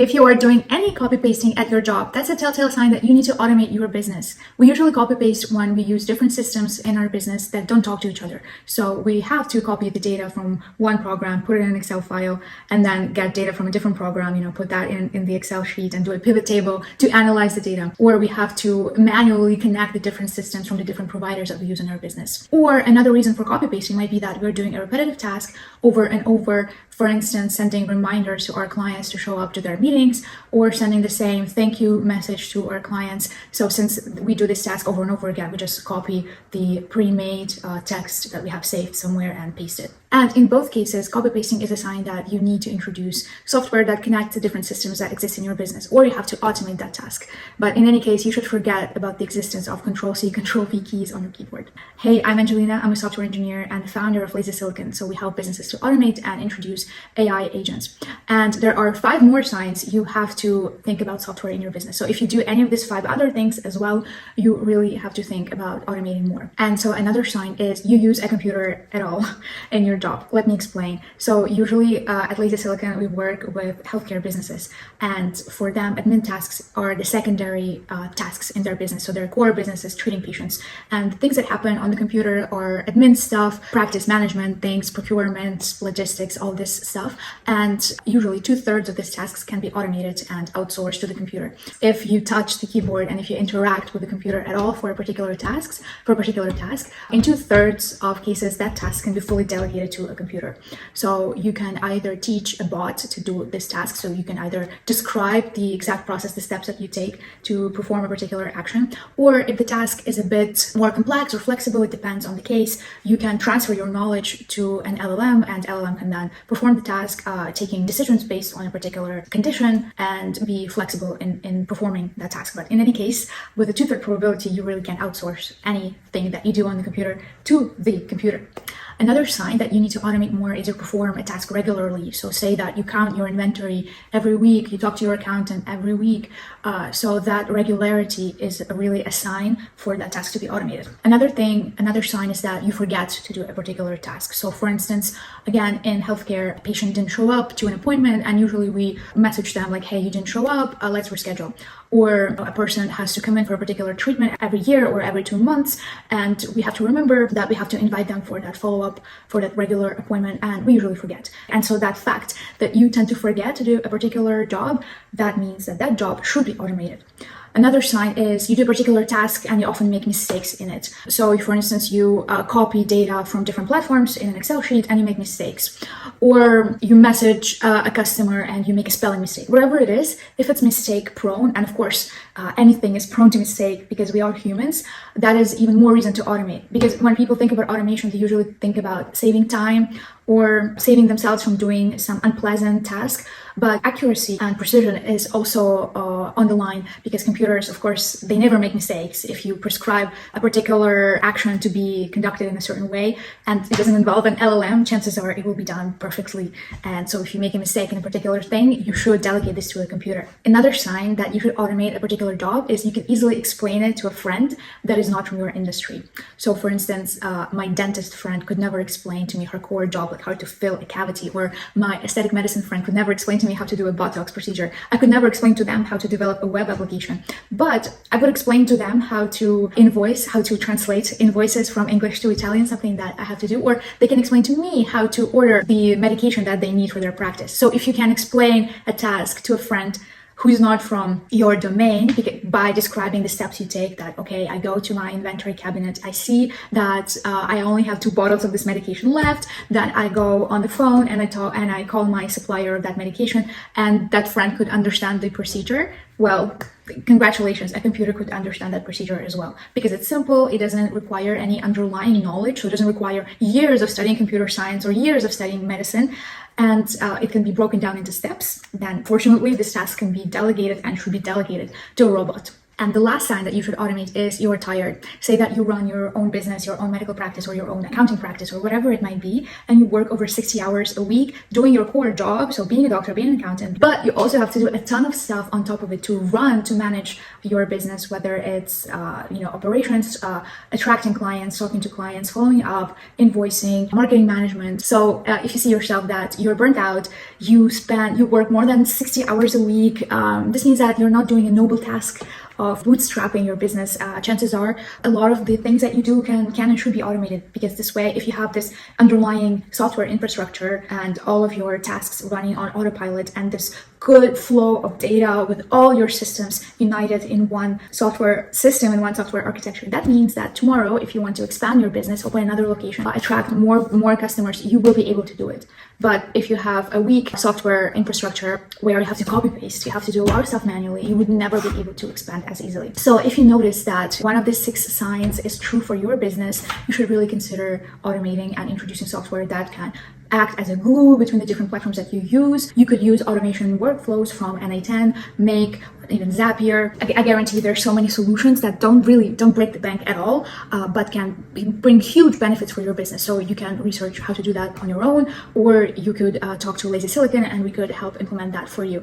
If you are doing any copy pasting at your job, that's a telltale sign that you need to automate your business. We usually copy paste when we use different systems in our business that don't talk to each other. So we have to copy the data from one program, put it in an Excel file, and then get data from a different program, put that in the Excel sheet and do a pivot table to analyze the data. Or we have to manually connect the different systems from the different providers that we use in our business. Or another reason for copy pasting might be that we're doing a repetitive task over and over. For instance, sending reminders to our clients to show up to their meetings, or sending the same thank you message to our clients. So since we do this task over and over again, we just copy the pre-made text that we have saved somewhere and paste it. And in both cases, copy pasting is a sign that you need to introduce software that connects to different systems that exist in your business, or you have to automate that task. But in any case, you should forget about the existence of Control-C, Control-V keys on your keyboard. Hey, I'm Angelina. I'm a software engineer and founder of Lazy Silicon. So we help businesses to automate and introduce AI agents. And there are 5 more signs you have to think about software in your business. So if you do any of these 5 other things as well, you really have to think about automating more. And so another sign is you use a computer at all in your job. Let me explain. So usually at Lazy Silicon, we work with healthcare businesses, and for them, admin tasks are the secondary tasks in their business. So their core business is treating patients, and things that happen on the computer are admin stuff, practice management things, procurement, logistics, all this stuff. And usually 2/3 of these tasks can be automated and outsourced to the computer. If you touch the keyboard and if you interact with the computer at all for a particular task, in 2/3 of cases, that task can be fully delegated to a computer. So you can either teach a bot to do this task. So you can either describe the exact process, the steps that you take to perform a particular action, or if the task is a bit more complex or flexible, it depends on the case, you can transfer your knowledge to an LLM, and LLM can then perform the task, taking decisions based on a particular condition and be flexible in performing that task. But in any case, with a 2/3 probability, you really can outsource anything that you do on the computer to the computer. Another sign that you need to automate more is you perform a task regularly. So say that you count your inventory every week, you talk to your accountant every week. So that regularity is really a sign for that task to be automated. Another sign is that you forget to do a particular task. So for instance, again, in healthcare, a patient didn't show up to an appointment, and usually we message them like, hey, you didn't show up, let's reschedule. Or a person has to come in for a particular treatment every year or every 2 months, and we have to remember that we have to invite them for that follow-up, for that regular appointment, and we usually forget. And so that fact that you tend to forget to do a particular job, that means that that job should be automated. Another sign is you do a particular task and you often make mistakes in it. So if, for instance, you copy data from different platforms in an Excel sheet and you make mistakes, or you message a customer and you make a spelling mistake, whatever it is, if it's mistake prone, and of course, anything is prone to mistake because we are humans, that is even more reason to automate. Because when people think about automation, they usually think about saving time or saving themselves from doing some unpleasant task. But accuracy and precision is also on the line, because computers, of course, they never make mistakes. If you prescribe a particular action to be conducted in a certain way and it doesn't involve an LLM, chances are it will be done perfectly. And so if you make a mistake in a particular thing, you should delegate this to a computer. Another sign that you should automate a particular job is you can easily explain it to a friend that is not from your industry. So for instance, my dentist friend could never explain to me her core job, like how to fill a cavity, or my aesthetic medicine friend could never explain to me how to do a Botox procedure. I could never explain to them how to develop a web application, but I would explain to them how to invoice, how to translate invoices from English to Italian, something that I have to do, or they can explain to me how to order the medication that they need for their practice. So if you can explain a task to a friend who's not from your domain by describing the steps you take, that, okay, I go to my inventory cabinet, I see that I only have 2 bottles of this medication left, then I go on the phone and I call my supplier of that medication, and that friend could understand the procedure. Well, congratulations, a computer could understand that procedure as well, because it's simple, it doesn't require any underlying knowledge, so it doesn't require years of studying computer science or years of studying medicine, and it can be broken down into steps. Then fortunately, this task can be delegated and should be delegated to a robot. And the last sign that you should automate is you're tired. Say that you run your own business, your own medical practice, or your own accounting practice, or whatever it might be, and you work over 60 hours a week doing your core job, so being a doctor, being an accountant, but you also have to do a ton of stuff on top of it to manage your business, whether it's operations, attracting clients, talking to clients, following up, invoicing, marketing management. So if you see yourself that you're burnt out, you work more than 60 hours a week, this means that you're not doing a noble task of bootstrapping your business. Chances are a lot of the things that you do can and should be automated, because this way, if you have this underlying software infrastructure and all of your tasks running on autopilot and this good flow of data with all your systems united in one software system and one software architecture, that means that tomorrow, if you want to expand your business, open another location, attract more customers, you will be able to do it. But if you have a weak software infrastructure where you have to copy paste, you have to do a lot of stuff manually, you would never be able to expand as easily. So if you notice that one of the 6 signs is true for your business, you should really consider automating and introducing software that can act as a glue between the different platforms that you use. You could use automation workflows from NA10, Make, even Zapier. I guarantee there's so many solutions that don't break the bank at all, but can bring huge benefits for your business. So you can research how to do that on your own, or you could talk to Lazy Silicon and we could help implement that for you.